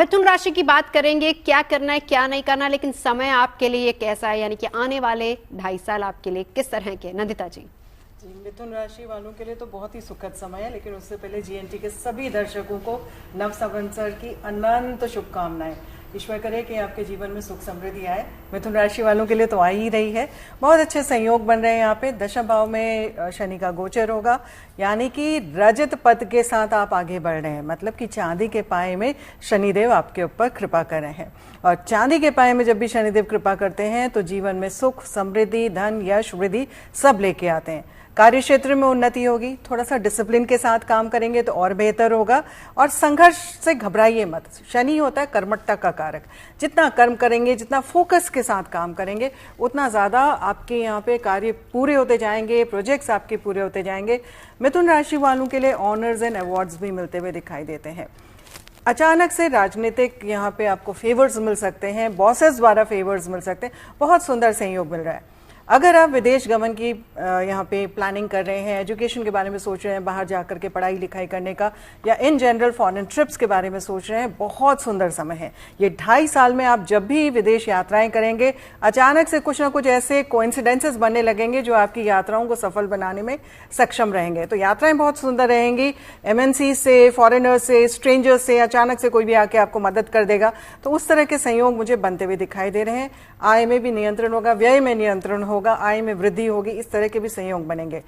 मिथुन राशि की बात करेंगे, क्या करना है क्या नहीं करना, लेकिन समय आपके लिए कैसा है, यानी कि आने वाले 2.5 साल आपके लिए किस तरह के? नंदिता जी। जी, मिथुन राशि वालों के लिए तो बहुत ही सुखद समय है, लेकिन उससे पहले जीएनटी के सभी दर्शकों को नव संवत्सर की अनंत शुभकामनाएं। ईश्वर करे कि आपके जीवन में सुख समृद्धि आए। मिथुन राशि वालों के लिए तो आ ही रही है। बहुत अच्छे संयोग बन रहे हैं यहाँ पे। दशम भाव में शनि का गोचर होगा, यानी कि रजत पद के साथ आप आगे बढ़ रहे हैं, मतलब कि चांदी के पाए में शनिदेव आपके ऊपर कृपा कर रहे हैं। और चांदी के पाए में जब भी शनिदेव कृपा करते हैं तो जीवन में सुख समृद्धि धन यश वृद्धि सब लेके आते हैं। कार्य क्षेत्र में उन्नति होगी। थोड़ा सा डिसिप्लिन के साथ काम करेंगे तो और बेहतर होगा। और संघर्ष से घबराइए मत। शनि होता है कर्मठता का कारक। जितना कर्म करेंगे, जितना फोकस के साथ काम करेंगे, उतना ज्यादा आपके यहाँ पे कार्य पूरे होते जाएंगे, प्रोजेक्ट्स आपके पूरे होते जाएंगे। मिथुन राशि वालों के लिए ऑनर्स एंड अवार्ड्स भी मिलते हुए दिखाई देते हैं। अचानक से राजनीतिक यहाँ पे आपको फेवर्स मिल सकते हैं, बॉसेस द्वारा फेवर्स मिल सकते हैं। बहुत सुंदर संयोग मिल रहा है। अगर आप विदेश गमन की यहाँ पे प्लानिंग कर रहे हैं, एजुकेशन के बारे में सोच रहे हैं, बाहर जाकर के पढ़ाई लिखाई करने का, या इन जनरल फॉरेन ट्रिप्स के बारे में सोच रहे हैं, बहुत सुंदर समय है ये। 2.5 साल में आप जब भी विदेश यात्राएं करेंगे, अचानक से कुछ ना कुछ ऐसे कोइंसिडेंसेस बनने लगेंगे जो आपकी यात्राओं को सफल बनाने में सक्षम रहेंगे। तो यात्राएं बहुत सुंदर रहेंगी। एमएनसी से, फॉरेनर से, स्ट्रेंजर्स से अचानक से कोई भी आके आपको मदद कर देगा। तो उस तरह के संयोग मुझे बनते हुए दिखाई दे रहे हैं। आय में भी नियंत्रण होगा, व्यय में नियंत्रण होगा, आय में वृद्धि होगी। इस तरह के भी संयोग बनेंगे।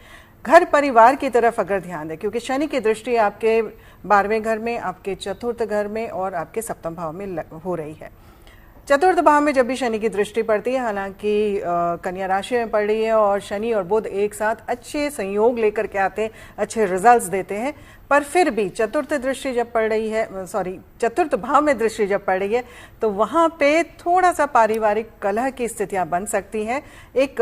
घर परिवार की तरफ अगर ध्यान दें, क्योंकि शनि की दृष्टि आपके 12वें घर में, आपके चतुर्थ घर में और आपके सप्तम भाव में हो रही है। चतुर्थ भाव में जब भी शनि की दृष्टि पड़ती है, हालांकि कन्या राशि में पड़ रही है और शनि और बुध एक साथ अच्छे संयोग लेकर के आते हैं, अच्छे रिजल्ट्स देते हैं, पर फिर भी चतुर्थ दृष्टि जब पड़ रही है, चतुर्थ भाव में दृष्टि जब पड़ रही है, तो वहां पे थोड़ा सा पारिवारिक कलह की स्थितियां बन सकती हैं। एक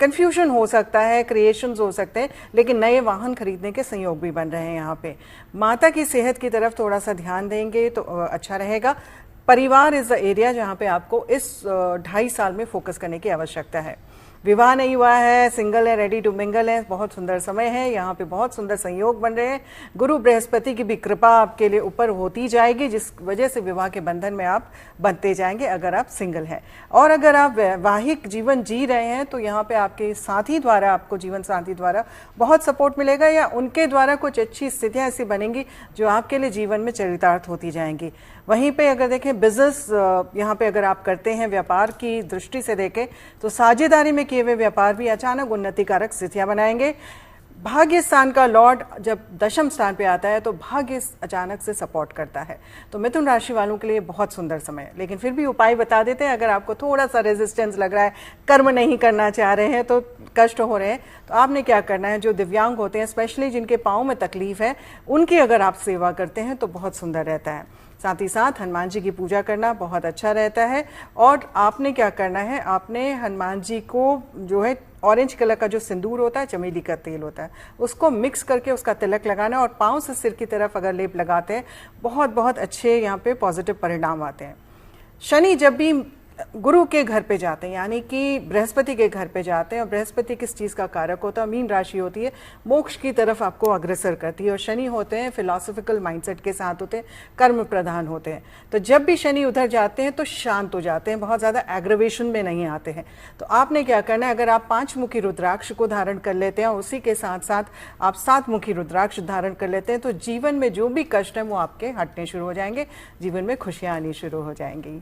कंफ्यूजन हो सकता है, क्रिएशंस हो सकते हैं, लेकिन नए वाहन खरीदने के संयोग भी बन रहे हैं। यहाँ पे माता की सेहत की तरफ थोड़ा सा ध्यान देंगे तो अच्छा रहेगा। परिवार इज द एरिया जहां पे आपको इस 2.5 साल में फोकस करने की आवश्यकता है। विवाह नहीं हुआ है, सिंगल है, रेडी टू मिंगल है, बहुत सुंदर समय है। यहाँ पे बहुत सुंदर संयोग बन रहे हैं। गुरु बृहस्पति की भी कृपा आपके लिए ऊपर होती जाएगी, जिस वजह से विवाह के बंधन में आप बनते जाएंगे अगर आप सिंगल हैं। और अगर आप वैवाहिक जीवन जी रहे हैं तो यहाँ पे आपके साथी द्वारा, आपको जीवन साथी द्वारा बहुत सपोर्ट मिलेगा, या उनके द्वारा कुछ अच्छी स्थितियां ऐसी बनेंगी जो आपके लिए जीवन में चरितार्थ होती जाएंगी। वहीं पे अगर देखें बिजनेस, यहाँ पे अगर आप करते हैं व्यापार की दृष्टि से देखें तो साझेदारी में किए हुए व्यापार भी अचानक उन्नति कारक स्थितियां बनाएंगे। भाग्य स्थान का लॉर्ड जब दशम स्थान पे आता है तो भाग्य अचानक से सपोर्ट करता है। तो मिथुन राशि वालों के लिए बहुत सुंदर समय है। लेकिन फिर भी उपाय बता देते हैं। अगर आपको थोड़ा सा रेजिस्टेंस लग रहा है, कर्म नहीं करना चाह रहे हैं, तो कष्ट हो रहे हैं, तो आपने क्या करना है, जो दिव्यांग होते हैं, स्पेशली जिनके पाँव में तकलीफ है, उनकी अगर आप सेवा करते हैं तो बहुत सुंदर रहता है। साथ ही साथ हनुमान जी की पूजा करना बहुत अच्छा रहता है। और आपने क्या करना है, आपने हनुमान जी को जो है ऑरेंज कलर का जो सिंदूर होता है, चमेली का तेल होता है, उसको मिक्स करके उसका तिलक लगाना है और पाँव से सिर की तरफ अगर लेप लगाते हैं, बहुत बहुत अच्छे यहाँ पे पॉजिटिव परिणाम आते हैं। शनि जब भी गुरु के घर पे जाते हैं, यानी कि बृहस्पति के घर पे जाते हैं, और बृहस्पति किस चीज का कारक होता है, मीन राशि होती है, मोक्ष की तरफ आपको अग्रसर करती है। और शनि होते हैं फिलोसॉफिकल माइंडसेट के साथ होते हैं, कर्म प्रधान होते हैं। तो जब भी शनि उधर जाते हैं तो शांत हो जाते हैं, बहुत ज्यादा एग्रेवेशन में नहीं आते हैं। तो आपने क्या करना है, अगर आप 5 मुखी रुद्राक्ष को धारण कर लेते हैं और उसी के साथ साथ आप 7 मुखी रुद्राक्ष धारण कर लेते हैं, तो जीवन में जो भी कष्ट है वो आपके हटने शुरू हो जाएंगे, जीवन में खुशियां आनी शुरू हो जाएंगी।